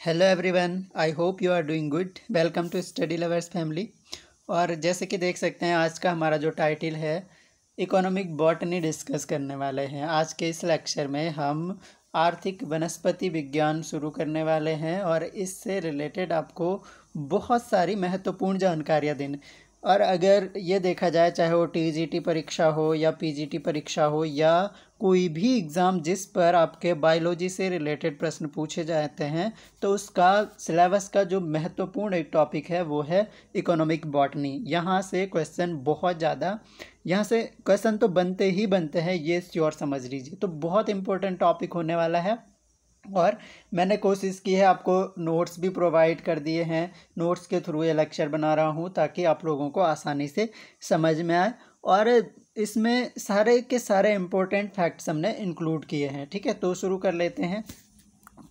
Hello everyone, I hope you are doing good. Welcome to study lovers family. और जैसे कि देख सकते हैं, आज का हमारा जो टाइटल है इकोनॉमिक बॉटनी डिस्कस करने वाले हैं। आज के इस लेक्चर में हम आर्थिक वनस्पति विज्ञान शुरू करने वाले हैं और इससे रिलेटेड आपको बहुत सारी महत्वपूर्ण जानकारियाँ देने। और अगर ये देखा जाए, चाहे वो टीजीटी परीक्षा हो या पीजीटी परीक्षा हो या कोई भी एग्ज़ाम जिस पर आपके बायोलॉजी से रिलेटेड प्रश्न पूछे जाते हैं, तो उसका सिलेबस का जो महत्वपूर्ण एक टॉपिक है वो है इकोनॉमिक बॉटनी। यहाँ से क्वेश्चन बहुत ज़्यादा, यहाँ से क्वेश्चन तो बनते ही बनते हैं, ये श्योर समझ लीजिए। तो बहुत इंपॉर्टेंट टॉपिक होने वाला है और मैंने कोशिश की है, आपको नोट्स भी प्रोवाइड कर दिए हैं। नोट्स के थ्रू ये लेक्चर बना रहा हूँ ताकि आप लोगों को आसानी से समझ में आए। और इसमें सारे के सारे इम्पोर्टेंट फैक्ट्स हमने इंक्लूड किए हैं। ठीक है, तो शुरू कर लेते हैं।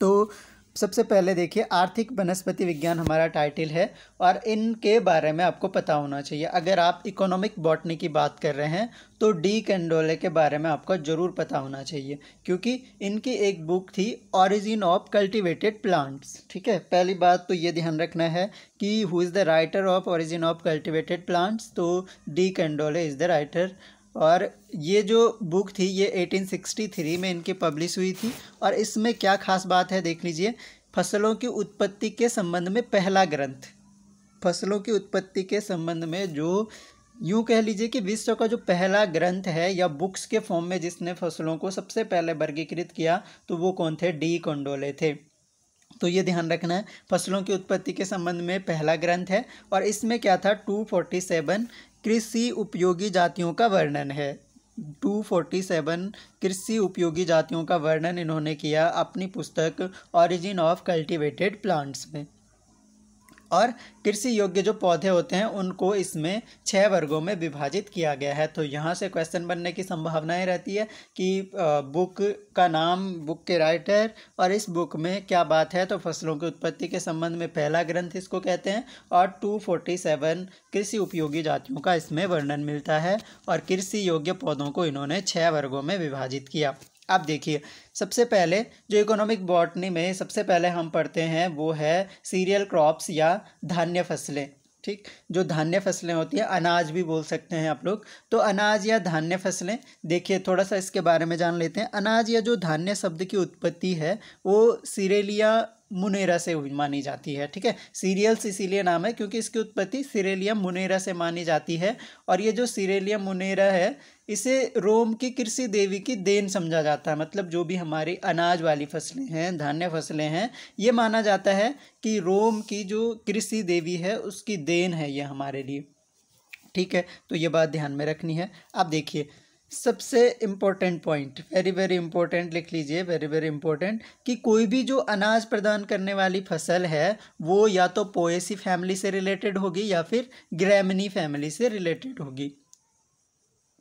तो सबसे पहले देखिए, आर्थिक वनस्पति विज्ञान हमारा टाइटल है और इनके बारे में आपको पता होना चाहिए। अगर आप इकोनॉमिक बॉटनी की बात कर रहे हैं तो डी कैंडोले के बारे में आपको ज़रूर पता होना चाहिए, क्योंकि इनकी एक बुक थी ओरिजिन ऑफ कल्टिवेटेड प्लांट्स। ठीक है, पहली बात तो ये ध्यान रखना है कि who is the writer of origin of cultivated plants. तो डी कैंडोले इज़ द राइटर। और ये जो बुक थी ये 1863 में इनकी पब्लिश हुई थी। और इसमें क्या खास बात है देख लीजिए, फसलों की उत्पत्ति के संबंध में पहला ग्रंथ, फसलों की उत्पत्ति के संबंध में जो यूँ कह लीजिए कि विश्व का जो पहला ग्रंथ है या बुक्स के फॉर्म में जिसने फसलों को सबसे पहले वर्गीकृत किया, तो वो कौन थे? डी कैंडोले थे। तो ये ध्यान रखना है, फसलों की उत्पत्ति के संबंध में पहला ग्रंथ है। और इसमें क्या था? 247 कृषि उपयोगी जातियों का वर्णन है। 247 कृषि उपयोगी जातियों का वर्णन इन्होंने किया अपनी पुस्तक ओरिजिन ऑफ कल्टिवेटेड प्लांट्स में। और कृषि योग्य जो पौधे होते हैं उनको इसमें 6 वर्गों में विभाजित किया गया है। तो यहाँ से क्वेश्चन बनने की संभावनाएं रहती है कि बुक का नाम, बुक के राइटर और इस बुक में क्या बात है। तो फसलों की उत्पत्ति के संबंध में पहला ग्रंथ इसको कहते हैं और 247 कृषि उपयोगी जातियों का इसमें वर्णन मिलता है। और कृषि योग्य पौधों को इन्होंने 6 वर्गों में विभाजित किया। अब देखिए, सबसे पहले जो इकोनॉमिक बॉटनी में सबसे पहले हम पढ़ते हैं वो है सीरियल क्रॉप्स या धान्य फसलें। ठीक, जो धान्य फसलें होती हैं, अनाज भी बोल सकते हैं आप लोग। तो अनाज या धान्य फसलें, देखिए थोड़ा सा इसके बारे में जान लेते हैं। अनाज या जो धान्य शब्द की उत्पत्ति है वो सीरेलिया मुनेरा से मानी जाती है। ठीक है, सीरियल्स इसीलिए नाम है क्योंकि इसकी उत्पत्ति सीरेलिया मुनेरा से मानी जाती है। और ये जो सीरेलिया मुनेरा है, इसे रोम की कृषि देवी की देन समझा जाता है। मतलब जो भी हमारी अनाज वाली फसलें हैं, धान्य फसलें हैं, ये माना जाता है कि रोम की जो कृषि देवी है उसकी देन है ये हमारे लिए। ठीक है, तो ये बात ध्यान में रखनी है। अब देखिए, सबसे important point, very very important लिख लीजिए, वेरी वेरी इंपॉर्टेंट, कि कोई भी जो अनाज प्रदान करने वाली फसल है वो या तो पोएसी फैमिली से रिलेटेड होगी या फिर ग्रैमिनी फैमिली से रिलेटेड होगी।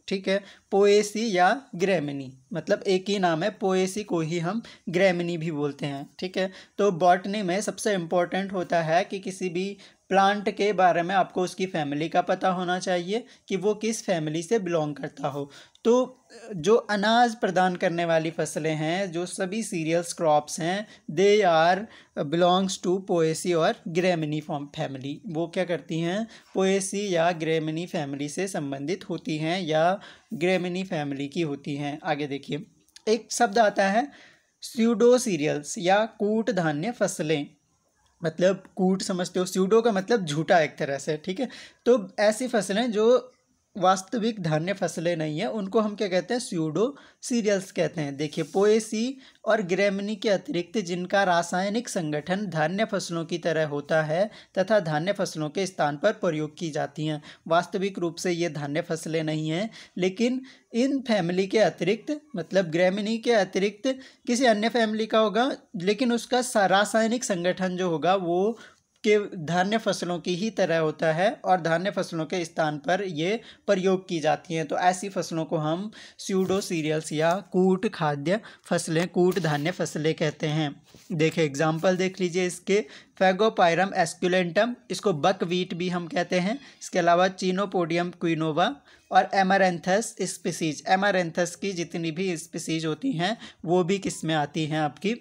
ठीक है, पोएसी या ग्रैमिनी, मतलब एक ही नाम है, पोएसी को ही हम ग्रैमिनी भी बोलते हैं। ठीक है, तो बॉटनी में सबसे इम्पोर्टेंट होता है कि किसी भी प्लांट के बारे में आपको उसकी फैमिली का पता होना चाहिए कि वो किस फैमिली से बिलोंग करता हो। तो जो अनाज प्रदान करने वाली फसलें हैं, जो सभी सीरियल्स क्रॉप्स हैं, they are belongs to Poaceae और ग्रैमिनी फैमिली। वो क्या करती हैं? पोएसी या ग्रैमिनी फैमिली से संबंधित होती हैं या ग्रैमिनी फैमिली की होती हैं। आगे देखिए, एक शब्द आता है स्यूडो सीरियल्स या कूट धान्य फसलें। मतलब कूट समझते हो, स्यूडो का मतलब झूठा एक तरह से। ठीक है, तो ऐसी फसलें जो वास्तविक धान्य फसलें नहीं है उनको हम क्या कहते हैं? स्यूडो सीरियल्स कहते हैं। देखिए, पोएसी और ग्रैमिनी के अतिरिक्त जिनका रासायनिक संगठन धान्य फसलों की तरह होता है तथा धान्य फसलों के स्थान पर प्रयोग की जाती हैं, वास्तविक रूप से ये धान्य फसलें नहीं हैं, लेकिन इन फैमिली के अतिरिक्त, मतलब ग्रैमिनी के अतिरिक्त किसी अन्य फैमिली का होगा, लेकिन उसका रासायनिक संगठन जो होगा वो के धान्य फसलों की ही तरह होता है और धान्य फसलों के स्थान पर ये प्रयोग की जाती हैं। तो ऐसी फसलों को हम स्यूडो सीरियल्स या कूट खाद्य फसलें, कूट धान्य फसलें कहते हैं। देखिए एग्जाम्पल देख लीजिए इसके, फैगोपायरम एस्कुलेंटम, इसको बकवीट भी हम कहते हैं। इसके अलावा चीनोपोडियम क्विनोवा और एमारेंथस स्पीसीज, एमारेंथस की जितनी भी स्पीसीज होती हैं वो भी किस में आती हैं? आपकी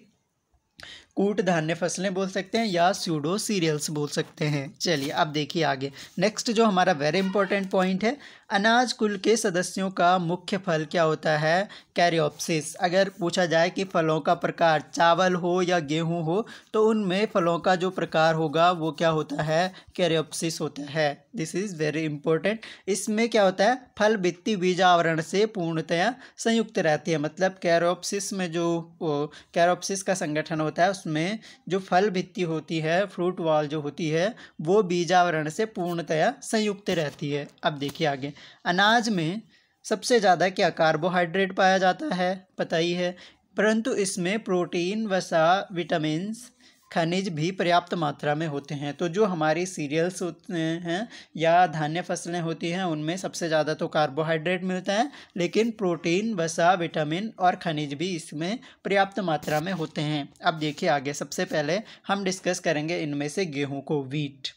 कूट धान्य फसलें बोल सकते हैं या स्यूडो सीरियल्स बोल सकते हैं। चलिए अब देखिए आगे। नेक्स्ट जो हमारा वेरी इंपॉर्टेंट पॉइंट है, अनाज कुल के सदस्यों का मुख्य फल क्या होता है? कैरियोप्सिस। अगर पूछा जाए कि फलों का प्रकार चावल हो या गेहूं हो तो उनमें फलों का जो प्रकार होगा वो क्या होता है? कैरियोप्सिस होता है। This is very important. इसमें क्या होता है? फल भित्ति बीज आवरण से पूर्णतया संयुक्त रहती है। मतलब कैरियोप्सिस में जो कैरियोप्सिस का संगठन होता है उसमें जो फल भित्ति होती है, फ्रूट वॉल जो होती है, वो बीजावरण से पूर्णतया संयुक्त रहती है। अब देखिए आगे। अनाज में सबसे ज़्यादा क्या कार्बोहाइड्रेट पाया जाता है? पता ही है, परंतु इसमें प्रोटीन, वसा, विटामिन्स, खनिज भी पर्याप्त मात्रा में होते हैं। तो जो हमारी सीरियल्स होते हैं या धान्य फसलें होती हैं उनमें सबसे ज़्यादा तो कार्बोहाइड्रेट मिलता है, लेकिन प्रोटीन, वसा, विटामिन और खनिज भी इसमें पर्याप्त मात्रा में होते हैं। अब देखिए आगे। सबसे पहले हम डिस्कस करेंगे इनमें से गेहूँ को, वीट।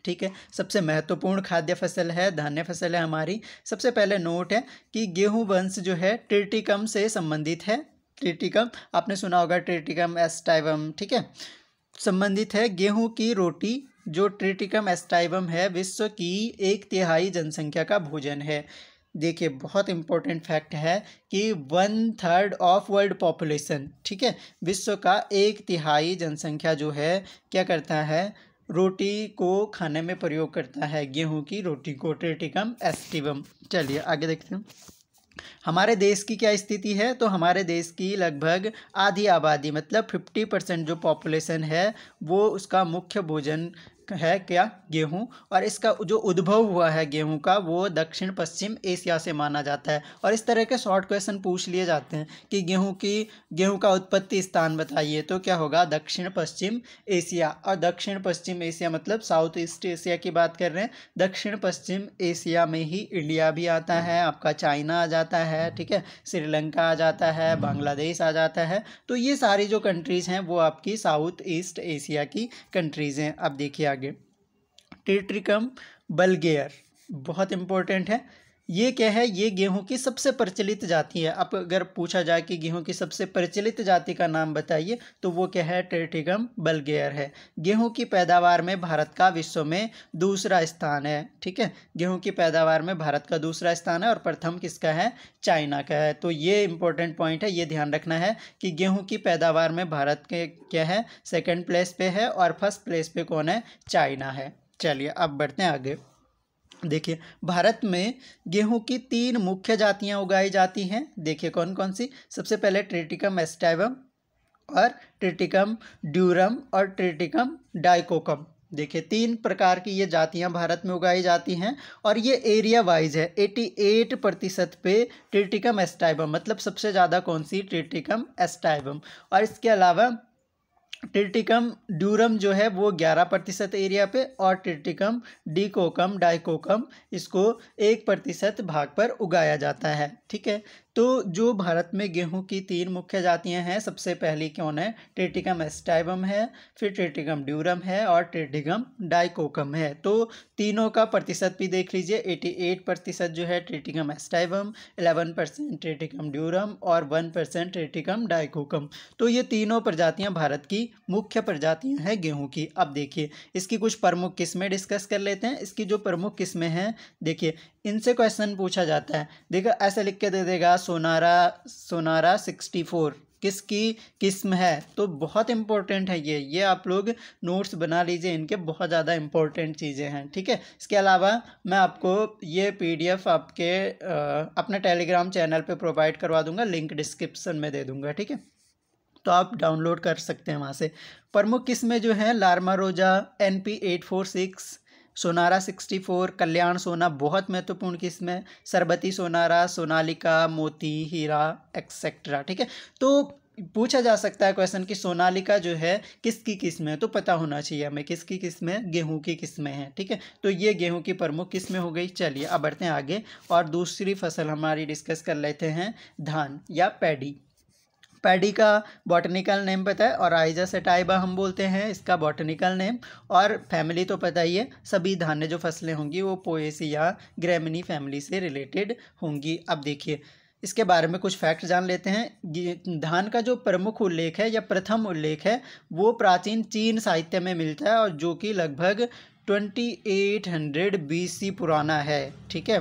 ठीक है, सबसे महत्वपूर्ण खाद्य फसल है, धान्य फसल है हमारी। सबसे पहले नोट है कि गेहूँ वंश जो है ट्रिटिकम से संबंधित है। ट्रिटिकम आपने सुना होगा, ट्रिटिकम एस्टाइवम, ठीक है, संबंधित है। गेहूं की रोटी जो ट्रिटिकम एस्टाइवम है विश्व की 1/3 जनसंख्या का भोजन है। देखिए बहुत इंपॉर्टेंट फैक्ट है कि 1/3 ऑफ वर्ल्ड पॉपुलेशन, ठीक है, विश्व का 1/3 जनसंख्या जो है क्या करता है? रोटी को खाने में प्रयोग करता है, गेहूं की रोटी को, ट्रिटिकम एस्टिवम। चलिए आगे देखते हैं। हमारे देश की क्या स्थिति है? तो हमारे देश की लगभग आधी आबादी मतलब 50% जो पॉपुलेशन है वो उसका मुख्य भोजन है क्या? गेहूं। और इसका जो उद्भव हुआ है गेहूं का वो दक्षिण पश्चिम एशिया से माना जाता है। और इस तरह के शॉर्ट क्वेश्चन पूछ लिए जाते हैं कि गेहूं का उत्पत्ति स्थान बताइए, तो क्या होगा? दक्षिण पश्चिम एशिया। और दक्षिण पश्चिम एशिया मतलब साउथ ईस्ट एशिया की बात कर रहे हैं। दक्षिण पश्चिम एशिया में ही इंडिया भी आता है, आपका चाइना आ जाता है, ठीक है, श्रीलंका आ जाता है, बांग्लादेश आ जाता है। तो ये सारी जो कंट्रीज़ हैं वो आपकी साउथ ईस्ट एशिया की कंट्रीज़ हैं। अब देखिए आगे। ट्रिटिकम बल्गेयर बहुत इंपॉर्टेंट है। ये क्या है? ये गेहूं की सबसे प्रचलित जाति है। अब अगर पूछा जाए कि गेहूं की सबसे प्रचलित जाति का नाम बताइए तो वो क्या है? ट्रिटिकम बल्गेयर है। गेहूं की पैदावार में भारत का विश्व में दूसरा स्थान है, ठीक है, गेहूं की पैदावार में भारत का दूसरा स्थान है और प्रथम किसका है? चाइना का है। तो ये इंपॉर्टेंट पॉइंट है, ये ध्यान रखना है कि गेहूं की पैदावार में भारत के क्या है? सेकेंड प्लेस पे है और फर्स्ट प्लेस पे कौन है? चाइना है। चलिए अब बढ़ते हैं आगे। देखिए भारत में गेहूं की 3 मुख्य जातियां उगाई जाती हैं। देखिए कौन कौन सी? सबसे पहले ट्रिटिकम एस्टाइवम और ट्रिटिकम ड्यूरम और ट्रिटिकम डाइकोकम। देखिए 3 प्रकार की ये जातियां भारत में उगाई जाती हैं और ये एरिया वाइज है। 88% पे ट्रिटिकम एस्टाइवम, मतलब सबसे ज़्यादा कौन सी? ट्रिटिकम एस्टाइवम। और इसके अलावा ट्रिटिकम ड्यूरम जो है वो 11% एरिया पे और ट्रिटिकम डाइकोकम इसको 1% भाग पर उगाया जाता है, ठीक है। तो जो भारत में गेहूं की 3 मुख्य जातियां हैं, सबसे पहली कौन है? ट्रिटिकम एस्टाइवम है, फिर ट्रिटिकम ड्यूरम है और ट्रिटिकम डाइकोकम है। तो तीनों का प्रतिशत भी देख लीजिए। 88% जो है ट्रिटिकम एस्टाइवम, 11% ट्रिटिकम ड्यूरम और 1% ट्रिटिकम डाइकोकम। तो ये तीनों प्रजातियां भारत की मुख्य प्रजातियां हैं गेहूं की। अब देखिए इसकी कुछ प्रमुख किस्में डिस्कस कर लेते हैं। इसकी जो प्रमुख किस्में हैं, देखिए इनसे क्वेश्चन पूछा जाता है। देखो ऐसे लिख के दे देगा, सोनारा 64 किसकी किस्म है? तो बहुत इंपॉर्टेंट है ये आप लोग नोट्स बना लीजिए, इनके बहुत ज़्यादा इंपॉर्टेंट चीज़ें हैं, ठीक है। इसके अलावा मैं आपको ये PDF आपके अपने टेलीग्राम चैनल पे प्रोवाइड करवा दूंगा, लिंक डिस्क्रिप्शन में दे दूंगा, ठीक है, तो आप डाउनलोड कर सकते हैं वहाँ से। प्रमुख किस्में जो हैं, लार्मा रोजा, NP 846, सोनारा 64, कल्याण सोना बहुत महत्वपूर्ण किस्म है, सरबती सोनारा, सोनालिका, मोती, हीरा एक्सेट्रा, ठीक है। तो पूछा जा सकता है क्वेश्चन कि सोनालिका जो है किसकी किस्म है? तो पता होना चाहिए हमें किसकी किस्म है? गेहूं की किस्में हैं, ठीक है। तो ये गेहूं की प्रमुख किस्में हो गई। चलिए अब बढ़ते हैं आगे और दूसरी फसल हमारी डिस्कस कर लेते हैं, धान या पैडी। पैडी का बॉटनिकल नेम पता है? और आइजा सेटाइबा हम बोलते हैं इसका बॉटनिकल नेम। और फैमिली तो पता ही है, सभी धान्य जो फसलें होंगी वो पोएसी या ग्रेमिनी फैमिली से रिलेटेड होंगी। अब देखिए इसके बारे में कुछ फैक्ट जान लेते हैं। धान का जो प्रमुख उल्लेख है या प्रथम उल्लेख है वो प्राचीन चीन साहित्य में मिलता है और जो कि लगभग 2800 BC पुराना है, ठीक है,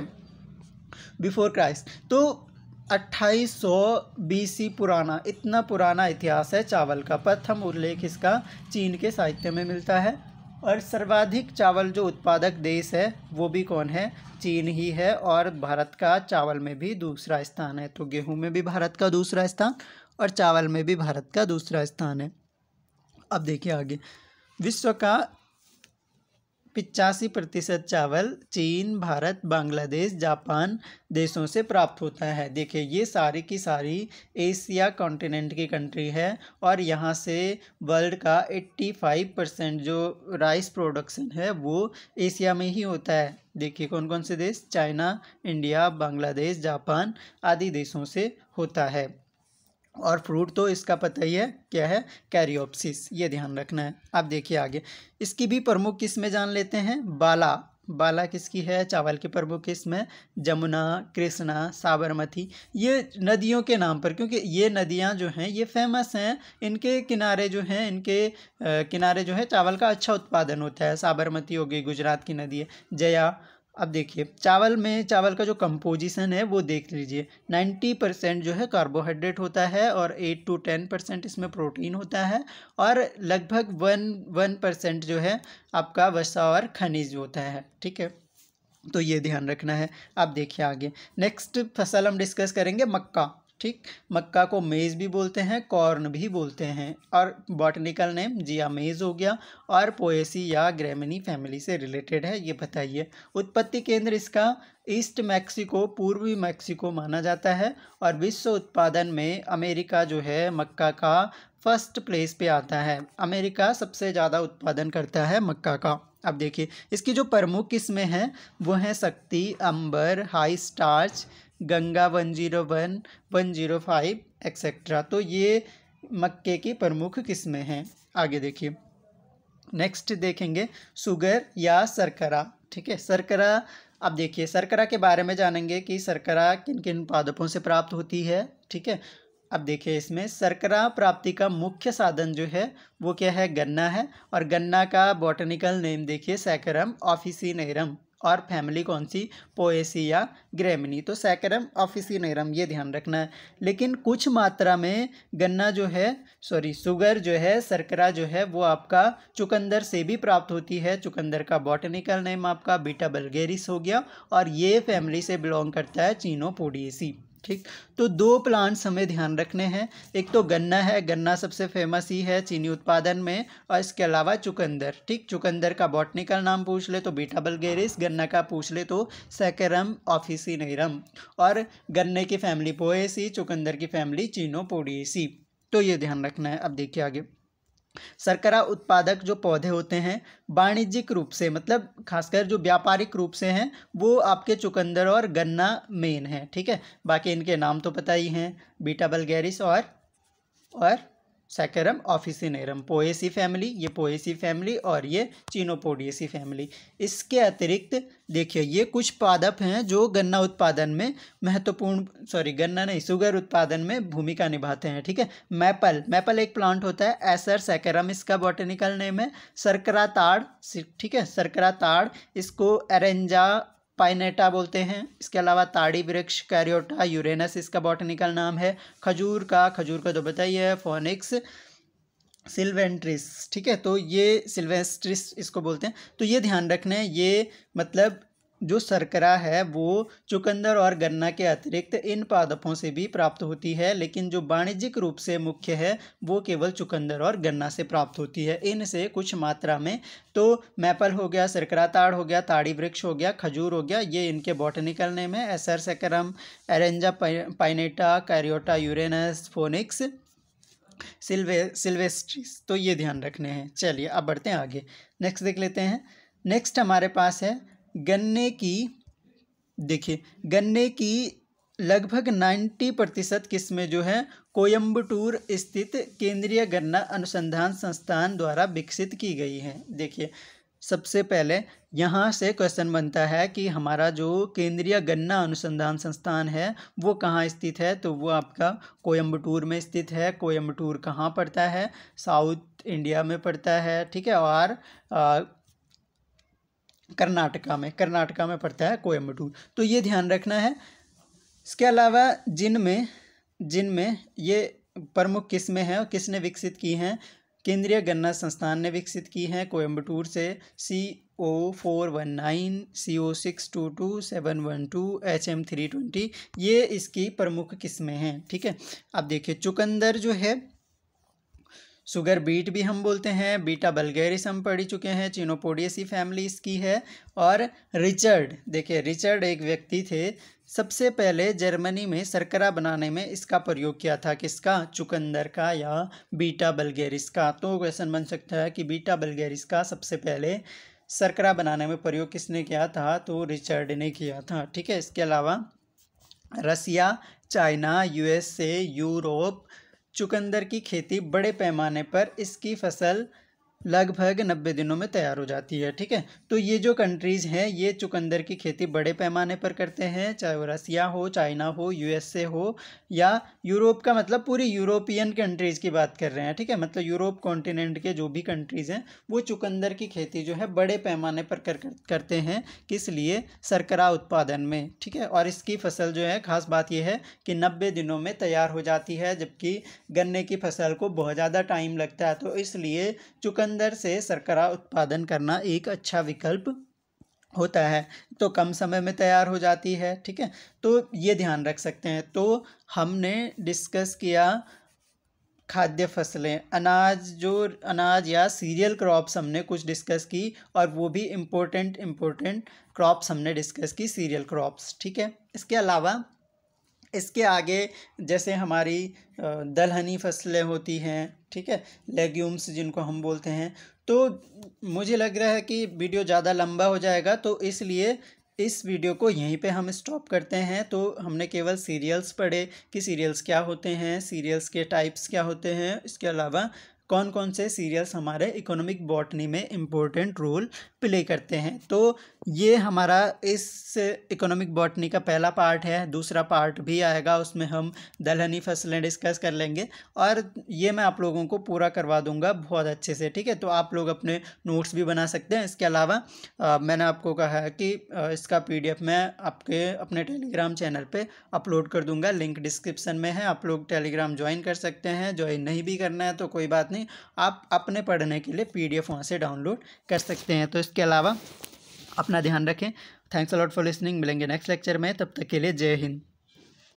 बिफोर क्राइस्ट। तो 2800 BC पुराना, इतना पुराना इतिहास है चावल का। प्रथम उल्लेख इसका चीन के साहित्य में मिलता है। और सर्वाधिक चावल जो उत्पादक देश है वो भी कौन है? चीन ही है। और भारत का चावल में भी दूसरा स्थान है। तो गेहूं में भी भारत का दूसरा स्थान और चावल में भी भारत का दूसरा स्थान है। अब देखिए आगे, विश्व का 85% चावल चीन, भारत, बांग्लादेश, जापान देशों से प्राप्त होता है। देखिए ये सारी की सारी एशिया कॉन्टिनेंट की कंट्री है और यहाँ से वर्ल्ड का 85% जो राइस प्रोडक्शन है वो एशिया में ही होता है। देखिए कौन कौन से देश? चाइना, इंडिया, बांग्लादेश, जापान आदि देशों से होता है। और फ्रूट तो इसका पता ही है क्या है? कैरियोप्सिस, ये ध्यान रखना है। अब देखिए आगे, इसकी भी प्रमुख किस्में जान लेते हैं। बाला, बाला किसकी है? चावल की प्रमुख किस्में जमुना, कृष्णा, साबरमती, ये नदियों के नाम पर, क्योंकि ये नदियां जो हैं ये फेमस हैं। इनके किनारे जो हैं, इनके किनारे जो है चावल का अच्छा उत्पादन होता है। साबरमती हो गई, गुजरात की नदी है। जया। अब देखिए चावल में, चावल का जो कंपोजिशन है वो देख लीजिए। 90% जो है कार्बोहाइड्रेट होता है और 8 to 10% इसमें प्रोटीन होता है और लगभग 1% जो है आपका वसा और खनिज होता है, ठीक है। तो ये ध्यान रखना है। अब देखिए आगे, नेक्स्ट फसल हम डिस्कस करेंगे मक्का, ठीक। मक्का को मेज़ भी बोलते हैं, कॉर्न भी बोलते हैं। और बॉटनिकल नेम जिया मेज हो गया और पोएसी या ग्रेमिनी फैमिली से रिलेटेड है, ये बताइए। उत्पत्ति केंद्र इसका ईस्ट मैक्सिको, पूर्वी मैक्सिको माना जाता है। और विश्व उत्पादन में अमेरिका जो है मक्का का फर्स्ट प्लेस पे आता है। अमेरिका सबसे ज़्यादा उत्पादन करता है मक्का का। अब देखिए इसकी जो प्रमुख किस्में हैं वो हैं शक्ति, अंबर, हाई स्टार्च, गंगा 101, 105 एक्सेट्रा। तो ये मक्के की प्रमुख किस्में हैं। आगे देखिए, नेक्स्ट देखेंगे शुगर या शर्करा, ठीक है। शर्करा, अब देखिए शर्करा के बारे में जानेंगे कि शर्करा किन किन पादपों से प्राप्त होती है, ठीक है। अब देखिए इसमें शर्करा प्राप्ति का मुख्य साधन जो है वो क्या है? गन्ना है। और गन्ना का बॉटनिकल नेम देखिए सैकरम ऑफिसिनेरम। और फैमिली कौन सी? पोएसिया ग्रेमिनी। तो सैकरम ऑफिसिनेरम, ये ध्यान रखना है। लेकिन कुछ मात्रा में गन्ना जो है, शुगर जो है, शर्करा जो है वो आपका चुकंदर से भी प्राप्त होती है। चुकंदर का बॉटनिकल नेम आपका बीटा बल्गेरिस हो गया और ये फैमिली से बिलोंग करता है चिनोपोडिएसी, ठीक। तो दो प्लांट्स हमें ध्यान रखने हैं। एक तो गन्ना है, गन्ना सबसे फेमस ही है चीनी उत्पादन में। और इसके अलावा चुकंदर, ठीक। चुकंदर का बॉटनिकल नाम पूछ ले तो बीटा बल्गेरिस, गन्ना का पूछ ले तो सैकरम ऑफिसिनेरम। और गन्ने की फैमिली पोएसी, चुकंदर की फैमिली चिनोपोडिएसी। तो ये ध्यान रखना है। अब देखिए आगे, शर्करा उत्पादक जो पौधे होते हैं वाणिज्यिक रूप से, मतलब खासकर जो व्यापारिक रूप से हैं, वो आपके चुकंदर और गन्ना मेन है, ठीक है। बाकी इनके नाम तो पता ही हैं, बीटा बल्गेरिस और सैकरम ऑफिसिनेरम। पोएसी फैमिली, ये पोएसी फैमिली और ये चिनोपोडिएसी फैमिली। इसके अतिरिक्त देखिए ये कुछ पादप हैं जो गन्ना उत्पादन में महत्वपूर्ण, गन्ना नहीं, शुगर उत्पादन में भूमिका निभाते हैं, ठीक है। मैपल एक प्लांट होता है, एसर सैकरम इसका बॉटनिकल नेम है। शर्करा ताड़, ठीक है, शर्करा ताड़, इसको एरेंजा पाइनेटा बोलते हैं। इसके अलावा ताड़ी वृक्ष कैरियोटा यूरेनस इसका बॉटनिकल नाम है। खजूर का तो बताइए फोनिक्स सिल्वेंट्रिस, ठीक है। तो ये सिल्वेस्ट्रिस इसको बोलते हैं। तो ये ध्यान रखना है, ये मतलब जो शर्करा है वो चुकंदर और गन्ना के अतिरिक्त इन पादपों से भी प्राप्त होती है, लेकिन जो वाणिज्यिक रूप से मुख्य है वो केवल चुकंदर और गन्ना से प्राप्त होती है। इनसे कुछ मात्रा में तो मैपल हो गया, शर्करा ताड़ हो गया, ताड़ी वृक्ष हो गया, खजूर हो गया, ये इनके बॉटनिकल नेम है। Acer saccharum, Arenga pinnata, Caryota urens, Phoenix sylvestris. तो ये ध्यान रखने हैं। चलिए अब बढ़ते हैं आगे, नेक्स्ट देख लेते हैं। नेक्स्ट हमारे पास है गन्ने की। देखिए गन्ने की लगभग 90% किस्में जो है कोयम्बटूर स्थित केंद्रीय गन्ना अनुसंधान संस्थान द्वारा विकसित की गई हैं। देखिए सबसे पहले यहाँ से क्वेश्चन बनता है कि हमारा जो केंद्रीय गन्ना अनुसंधान संस्थान है वो कहाँ स्थित है, तो वो आपका कोयम्बटूर में स्थित है। कोयम्बटूर कहाँ पड़ता है, साउथ इंडिया में पड़ता है, ठीक है, और कर्नाटका में पड़ता है कोयम्बटूर, तो ये ध्यान रखना है। इसके अलावा जिनमें ये प्रमुख किस्में हैं और किसने विकसित की हैं, केंद्रीय गन्ना संस्थान ने विकसित की हैं। कोयम्बटूर से CO419, CO622, 712, HM320 ये इसकी प्रमुख किस्में हैं, ठीक है। अब देखिए चुकंदर जो है, शुगर बीट भी हम बोलते हैं, बीटा बल्गेरिस हम पढ़ चुके हैं, चिनोपोडियेसी फैमिली इसकी है। और रिचर्ड, देखिए रिचर्ड एक व्यक्ति थे, सबसे पहले जर्मनी में शर्करा बनाने में इसका प्रयोग किया था, किसका, चुकंदर का या बीटा बल्गेरिस का। तो क्वेश्चन बन सकता है कि बीटा बल्गेरिस का सबसे पहले शर्करा बनाने में प्रयोग किसने किया था, तो रिचर्ड ने किया था, ठीक है। इसके अलावा रसिया, चाइना, USA, यूरोप चुकंदर की खेती बड़े पैमाने पर इसकी फसल लगभग 90 दिनों में तैयार हो जाती है, ठीक है। तो ये जो कंट्रीज़ हैं ये चुकंदर की खेती बड़े पैमाने पर करते हैं, चाहे वो रसिया हो, चाइना हो, USA हो या यूरोप का मतलब पूरी यूरोपियन कंट्रीज़ की बात कर रहे हैं, ठीक है। मतलब यूरोप कॉन्टिनेंट के जो भी कंट्रीज़ हैं वो चुकंदर की खेती जो है बड़े पैमाने पर करते हैं, किस लिए, शर्करा उत्पादन में, ठीक है। और इसकी फसल जो है, खास बात यह है कि 90 दिनों में तैयार हो जाती है, जबकि गन्ने की फसल को बहुत ज़्यादा टाइम लगता है। तो इसलिए चुकंदर से शर्करा उत्पादन करना एक अच्छा विकल्प होता है, तो कम समय में तैयार हो जाती है, ठीक है। तो ये ध्यान रख सकते हैं। तो हमने डिस्कस किया खाद्य फसलें, अनाज या सीरियल क्रॉप्स हमने कुछ डिस्कस की, और वो भी इम्पोर्टेंट क्रॉप्स हमने डिस्कस की, सीरियल क्रॉप्स, ठीक है। इसके अलावा इसके आगे जैसे हमारी दलहनी फसलें होती हैं, ठीक है, लेग्यूम्स जिनको हम बोलते हैं। तो मुझे लग रहा है कि वीडियो ज़्यादा लंबा हो जाएगा, तो इसलिए इस वीडियो को यहीं पे हम स्टॉप करते हैं। तो हमने केवल सीरियल्स पढ़े कि सीरियल्स क्या होते हैं, सीरियल्स के टाइप्स क्या होते हैं, इसके अलावा कौन कौन से सीरियल्स हमारे इकोनॉमिक बॉटनी में इम्पोर्टेंट रोल प्ले करते हैं। तो ये हमारा इस इकोनॉमिक बॉटनी का पहला पार्ट है। दूसरा पार्ट भी आएगा, उसमें हम दलहनी फसलें डिस्कस कर लेंगे, और ये मैं आप लोगों को पूरा करवा दूंगा बहुत अच्छे से, ठीक है। तो आप लोग अपने नोट्स भी बना सकते हैं। इसके अलावा मैंने आपको कहा है कि इसका PDF मैं आपके अपने टेलीग्राम चैनल पे अपलोड कर दूंगा, लिंक डिस्क्रिप्शन में है। आप लोग टेलीग्राम ज्वाइन कर सकते हैं, ज्वाइन नहीं भी करना है तो कोई बात नहीं, आप अपने पढ़ने के लिए PDF वहाँ से डाउनलोड कर सकते हैं। तो इसके अलावा अपना ध्यान रखें। Thanks a lot for listening. मिलेंगे नेक्स्ट लेक्चर में, तब तक के लिए जय हिंद।